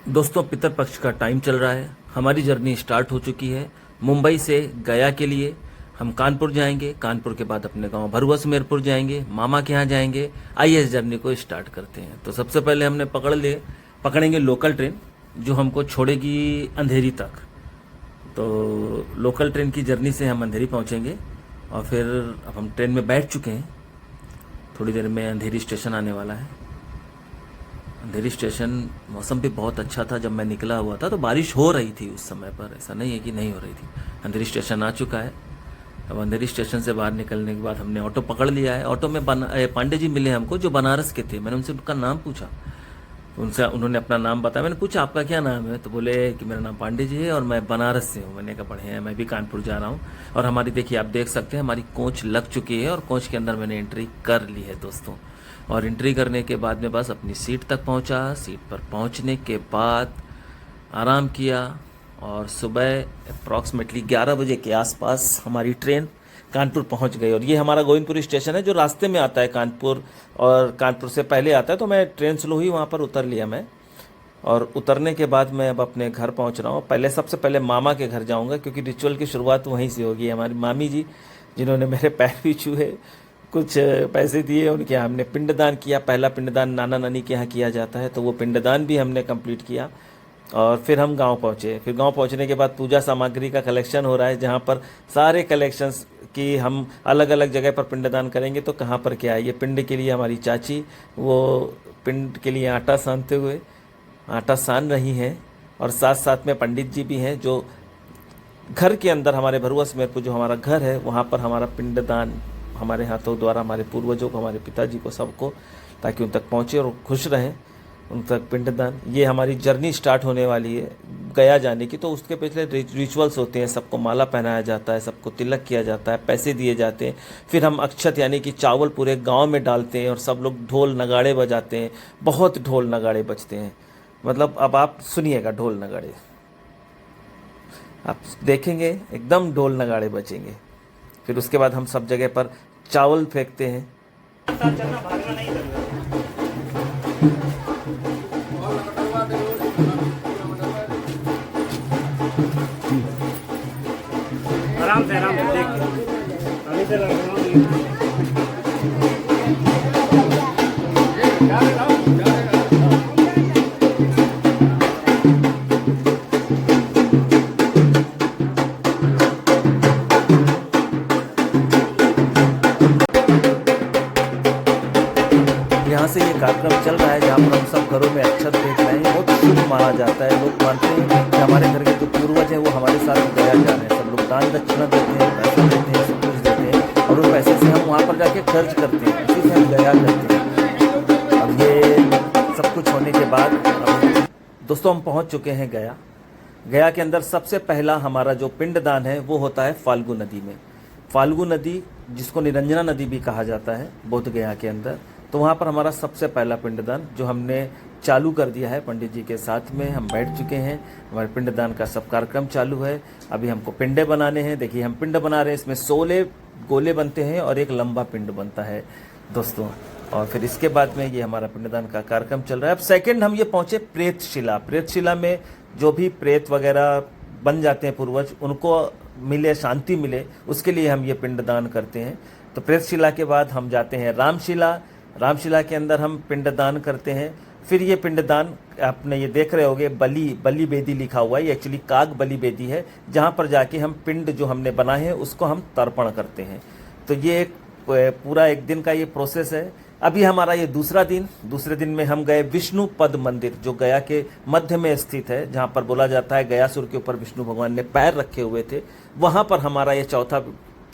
दोस्तों, पितरपक्ष का टाइम चल रहा है। हमारी जर्नी स्टार्ट हो चुकी है। मुंबई से गया के लिए हम कानपुर जाएंगे। कानपुर के बाद अपने गांव भरुआ सुमेरपुर जाएंगे, मामा के यहाँ जाएंगे। आइए इस जर्नी को स्टार्ट करते हैं। तो सबसे पहले हमने पकड़ेंगे लोकल ट्रेन जो हमको छोड़ेगी अंधेरी तक। तो लोकल ट्रेन की जर्नी से हम अंधेरी पहुंचेंगे और फिर अब हम ट्रेन में बैठ चुके हैं। थोड़ी देर में अंधेरी स्टेशन आने वाला है। अंधेरी स्टेशन मौसम भी बहुत अच्छा था। जब मैं निकला हुआ था तो बारिश हो रही थी उस समय पर, ऐसा नहीं है कि नहीं हो रही थी। अंधेरी स्टेशन आ चुका है। अब अंधेरी स्टेशन से बाहर निकलने के बाद हमने ऑटो पकड़ लिया है। ऑटो में पांडे जी मिले हमको जो बनारस के थे। मैंने उनसे उनका नाम पूछा, उन्होंने अपना नाम बताया। मैंने पूछा आपका क्या नाम है, तो बोले कि मेरा नाम पांडे जी है और मैं बनारस से हूँ। मैंने कहा बढ़िया है, मैं भी कानपुर जा रहा हूँ। और हमारी देखिए, आप देख सकते हैं हमारी कोच लग चुकी है और कोच के अंदर मैंने एंट्री कर ली है दोस्तों। और एंट्री करने के बाद में बस अपनी सीट तक पहुँचा। सीट पर पहुँचने के बाद आराम किया और सुबह अप्रॉक्सीमेटली 11 बजे के आसपास हमारी ट्रेन कानपुर पहुंच गई। और ये हमारा गोविंदपुर स्टेशन है जो रास्ते में आता है कानपुर, और कानपुर से पहले आता है। तो मैं ट्रेन स्लो ही वहाँ पर उतर लिया मैं। और उतरने के बाद मैं अब अपने घर पहुँच रहा हूँ। सबसे पहले मामा के घर जाऊँगा क्योंकि रिचुअल की शुरुआत वहीं से होगी। हमारी मामी जी जिन्होंने मेरे पैर भी छुए, कुछ पैसे दिए, उनके यहाँ हमने पिंडदान किया। पहला पिंडदान नाना नानी के यहाँ किया जाता है, तो वो पिंडदान भी हमने कंप्लीट किया। और फिर हम गांव पहुँचे। फिर गांव पहुँचने के बाद पूजा सामग्री का कलेक्शन हो रहा है, जहाँ पर सारे कलेक्शंस की हम अलग अलग जगह पर पिंडदान करेंगे। तो कहाँ पर क्या है, ये पिंड के लिए हमारी चाची वो पिंड के लिए आटा सानते हुए आटा सान रही हैं। और साथ साथ में पंडित जी भी हैं जो घर के अंदर हमारे भरुआ सुमेरपुर जो हमारा घर है वहाँ पर हमारा पिंडदान हमारे हाथों द्वारा हमारे पूर्वजों को, हमारे पिताजी को, सबको, ताकि उन तक पहुँचे और खुश रहें, उन तक पिंडदान। ये हमारी जर्नी स्टार्ट होने वाली है गया जाने की। तो उसके पिछले रिचुअल्स होते हैं, सबको माला पहनाया जाता है, सबको तिलक किया जाता है, पैसे दिए जाते हैं। फिर हम अक्षत यानी कि चावल पूरे गांव में डालते हैं और सब लोग ढोल नगाड़े बजाते हैं। बहुत ढोल नगाड़े बजते हैं, मतलब अब आप सुनिएगा ढोल नगाड़े, आप देखेंगे एकदम ढोल नगाड़े बजेंगे। फिर उसके बाद हम सब जगह पर चावल फेंकते हैं। आराम से देख अभी से लग रहा हूँ। यहाँ से ये कार्यक्रम चल रहा है जहाँ पर हम सब घरों में अक्षत फेंक रहे हैं। बहुत शुभ माना जाता है। लोग मानते हैं कि हमारे घर के जो पूर्वज हैं वो हमारे साथ गया जा रहे हैं। सब लोग दान दक्षिणा देते हैं, पैसा देते हैं, सब कुछ देते हैं और उन पैसे से हम वहाँ पर जाके खर्च करते हैं, इसी से हम गया करते हैं। अब ये सब कुछ होने के बाद अब दोस्तों हम पहुँच चुके हैं गया। गया के अंदर सबसे पहला हमारा जो पिंडदान है वो होता है फाल्गु नदी में। फाल्गु नदी जिसको निरंजना नदी भी कहा जाता है बोध गया के अंदर। तो वहाँ पर हमारा सबसे पहला पिंडदान जो हमने चालू कर दिया है, पंडित जी के साथ में हम बैठ चुके हैं। हमारे पिंडदान का सब कार्यक्रम चालू है। अभी हमको पिंडे बनाने हैं। देखिए हम पिंड बना रहे हैं, इसमें 16 गोले बनते हैं और एक लंबा पिंड बनता है दोस्तों। और फिर इसके बाद में ये हमारा पिंडदान का कार्यक्रम चल रहा है। अब सेकंड हम ये पहुँचे प्रेतशिला। प्रेतशिला में जो भी प्रेत वगैरह बन जाते हैं पूर्वज, उनको मिले, शांति मिले, उसके लिए हम ये पिंडदान करते हैं। तो प्रेतशिला के बाद हम जाते हैं रामशिला। रामशिला के अंदर हम पिंडदान करते हैं। फिर ये पिंडदान आपने ये देख रहे होंगे बलि बेदी लिखा हुआ है, ये एक्चुअली काग बलि बेदी है, जहाँ पर जाके हम पिंड जो हमने बनाए हैं उसको हम तर्पण करते हैं। तो ये एक पूरा एक दिन का ये प्रोसेस है। अभी हमारा ये दूसरे दिन में हम गए विष्णु पद मंदिर जो गया के मध्य में स्थित है, जहाँ पर बोला जाता है गयासुर के ऊपर विष्णु भगवान ने पैर रखे हुए थे। वहाँ पर हमारा ये चौथा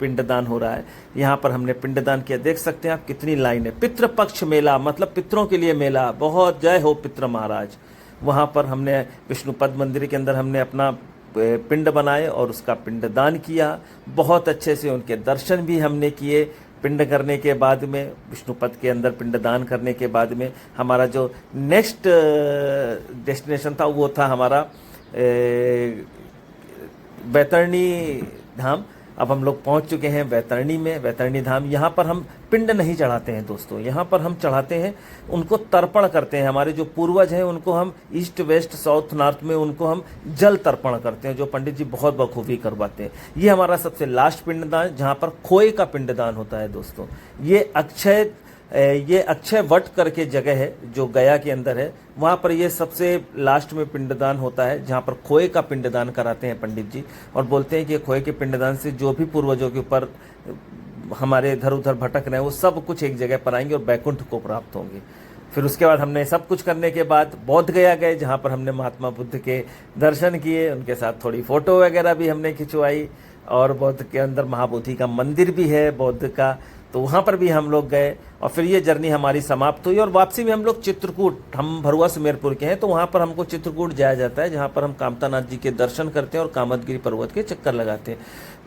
पिंडदान हो रहा है। यहाँ पर हमने पिंडदान किया। देख सकते हैं आप कितनी लाइन है। पितृपक्ष मेला मतलब पितरों के लिए मेला, बहुत जय हो पितृ महाराज। वहाँ पर हमने विष्णु पद मंदिर के अंदर हमने अपना पिंड बनाए और उसका पिंडदान किया। बहुत अच्छे से उनके दर्शन भी हमने किए। पिंड करने के बाद में, विष्णु पद के अंदर पिंडदान करने के बाद में हमारा जो नेक्स्ट डेस्टिनेशन था वो था हमारा बैतरणी धाम। अब हम लोग पहुंच चुके हैं वैतरणी में, वैतरणी धाम। यहाँ पर हम पिंड नहीं चढ़ाते हैं दोस्तों, यहाँ पर हम चढ़ाते हैं, उनको तर्पण करते हैं। हमारे जो पूर्वज हैं उनको हम ईस्ट वेस्ट साउथ नॉर्थ में उनको हम जल तर्पण करते हैं, जो पंडित जी बहुत बखूबी करवाते हैं। ये हमारा सबसे लास्ट पिंडदान, जहाँ पर खोए का पिंडदान होता है दोस्तों। ये अक्षय वट करके जगह है जो गया के अंदर है, वहाँ पर ये सबसे लास्ट में पिंडदान होता है, जहाँ पर खोए का पिंडदान कराते हैं पंडित जी, और बोलते हैं कि खोए के पिंडदान से जो भी पूर्वजों के ऊपर हमारे इधर उधर भटक रहे हैं वो सब कुछ एक जगह पर आएंगे और बैकुंठ को प्राप्त होंगे। फिर उसके बाद हमने सब कुछ करने के बाद बौद्ध गया गए, जहाँ पर हमने महात्मा बुद्ध के दर्शन किए, उनके साथ थोड़ी फोटो वगैरह भी हमने खिंचवाई। और बौद्ध के अंदर महाबोधि का मंदिर भी है बौद्ध का, तो वहाँ पर भी हम लोग गए। और फिर ये जर्नी हमारी समाप्त हुई और वापसी में हम लोग चित्रकूट, हम भरुआ सुमेरपुर के हैं, तो वहाँ पर हमको चित्रकूट जाया जाता है, जहाँ पर हम कामतानाथ जी के दर्शन करते हैं और कामतगिरी पर्वत के चक्कर लगाते हैं।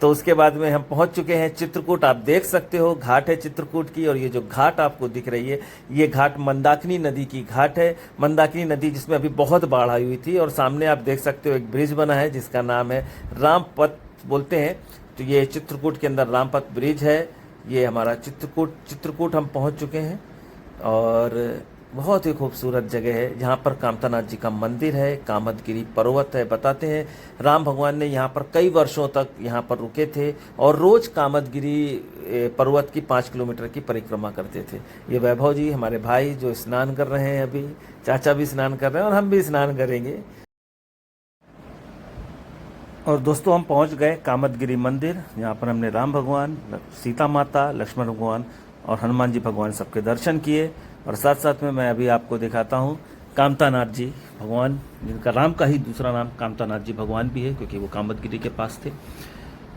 तो उसके बाद में हम पहुँच चुके हैं चित्रकूट। आप देख सकते हो घाट है चित्रकूट की, और ये जो घाट आपको दिख रही है ये घाट मंदाकिनी नदी की घाट है। मंदाकिनी नदी जिसमें अभी बहुत बाढ़ आई हुई थी, और सामने आप देख सकते हो एक ब्रिज बना है जिसका नाम है रामपथ बोलते हैं। तो ये चित्रकूट के अंदर रामपथ ब्रिज है। ये हमारा चित्रकूट हम पहुंच चुके हैं, और बहुत ही खूबसूरत जगह है, जहाँ पर कामतानाथ जी का मंदिर है, कामतगिरी पर्वत है। बताते हैं राम भगवान ने यहाँ पर कई वर्षों तक यहाँ पर रुके थे और रोज कामतगिरी पर्वत की 5 किलोमीटर की परिक्रमा करते थे। ये वैभव जी हमारे भाई जो स्नान कर रहे हैं, अभी चाचा भी स्नान कर रहे हैं और हम भी स्नान करेंगे। और दोस्तों हम पहुंच गए कामतगिरी मंदिर, जहाँ पर हमने राम भगवान, सीता माता, लक्ष्मण भगवान और हनुमान जी भगवान सबके दर्शन किए। और साथ साथ में मैं अभी आपको दिखाता हूँ कामतानाथ जी भगवान, जिनका राम का ही दूसरा नाम कामतानाथ जी भगवान भी है, क्योंकि वो कामतगिरी के पास थे,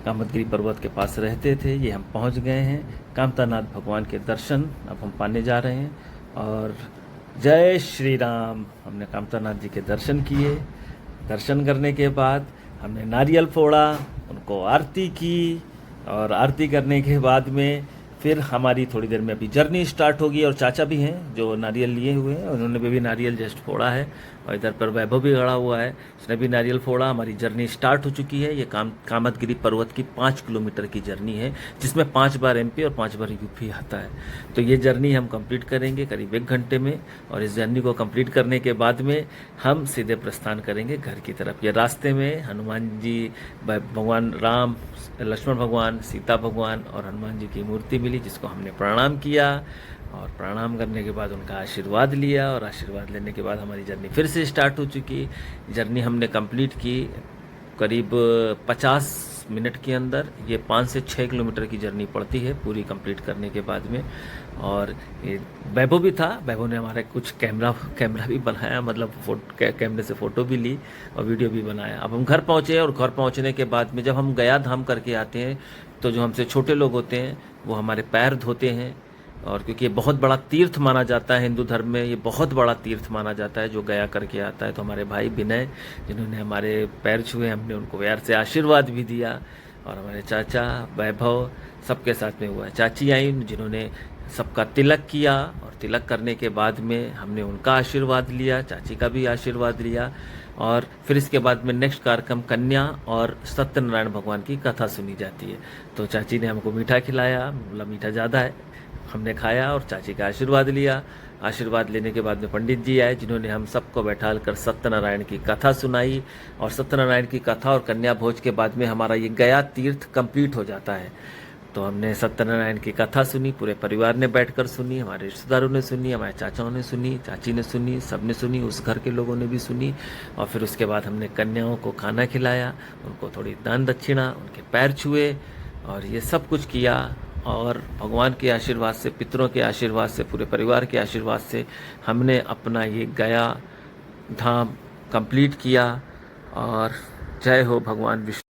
कामतगिरी पर्वत के पास रहते थे। ये हम पहुँच गए हैं, कामतानाथ भगवान के दर्शन अब हम पाने जा रहे हैं। और जय श्री राम। हमने कामतानाथ जी के दर्शन किए। दर्शन करने के बाद हमने नारियल फोड़ा, उनको आरती की, और आरती करने के बाद में फिर हमारी थोड़ी देर में अभी जर्नी स्टार्ट होगी। और चाचा भी हैं जो नारियल लिए हुए हैं, उन्होंने भी नारियल जस्ट फोड़ा है, और इधर पर वैभव भी खड़ा हुआ है, उसने भी नारियल फोड़ा। हमारी जर्नी स्टार्ट हो चुकी है। ये कामतगिरी पर्वत की 5 किलोमीटर की जर्नी है, जिसमें 5 बार एमपी और 5 बार यूपी आता है। तो ये जर्नी हम कंप्लीट करेंगे करीब 1 घंटे में, और इस जर्नी को कंप्लीट करने के बाद में हम सीधे प्रस्थान करेंगे घर की तरफ। ये रास्ते में हनुमान जी, भगवान राम, लक्ष्मण भगवान, सीता भगवान और हनुमान जी की मूर्ति मिली, जिसको हमने प्रणाम किया, और प्रणाम करने के बाद उनका आशीर्वाद लिया, और आशीर्वाद लेने के बाद हमारी जर्नी फिर से स्टार्ट हो चुकी। जर्नी हमने कंप्लीट की करीब 50 मिनट के अंदर। ये 5 से 6 किलोमीटर की जर्नी पड़ती है पूरी कंप्लीट करने के बाद में। और ये वैभव भी था, वैभव ने हमारे कुछ कैमरा भी बनाया, मतलब कैमरे से फ़ोटो भी ली और वीडियो भी बनाया। अब हम घर पहुँचे, और घर पहुँचने के बाद में जब हम गया धाम करके आते हैं, तो जो हमसे छोटे लोग होते हैं वो हमारे पैर धोते हैं। और क्योंकि ये बहुत बड़ा तीर्थ माना जाता है हिंदू धर्म में, ये बहुत बड़ा तीर्थ माना जाता है जो गया करके आता है। तो हमारे भाई विनय, जिन्होंने हमारे पैर छुए, हमने उनको प्यार से आशीर्वाद भी दिया। और हमारे चाचा वैभव सबके साथ में हुआ है। चाची आई जिन्होंने सबका तिलक किया, और तिलक करने के बाद में हमने उनका आशीर्वाद लिया, चाची का भी आशीर्वाद लिया। और फिर इसके बाद में नेक्स्ट कार्यक्रम कन्या और सत्यनारायण भगवान की कथा सुनी जाती है। तो चाची ने हमको मीठा खिलाया, बोला मीठा ज़्यादा है, हमने खाया और चाची का आशीर्वाद लिया। आशीर्वाद लेने के बाद में पंडित जी आए, जिन्होंने हम सबको बैठाल कर सत्यनारायण की कथा सुनाई। और सत्यनारायण की कथा और कन्या भोज के बाद में हमारा ये गया तीर्थ कंप्लीट हो जाता है। तो हमने सत्यनारायण की कथा सुनी, पूरे परिवार ने बैठकर सुनी, हमारे रिश्तेदारों ने सुनी, हमारे चाचाओं ने सुनी, चाची ने सुनी, सब ने सुनी, उस घर के लोगों ने भी सुनी। और फिर उसके बाद हमने कन्याओं को खाना खिलाया, उनको थोड़ी दान दक्षिणा, उनके पैर छुए, और ये सब कुछ किया। और भगवान के आशीर्वाद से, पितरों के आशीर्वाद से, पूरे परिवार के आशीर्वाद से हमने अपना ये गया धाम कंप्लीट किया। और जय हो भगवान विष्णु।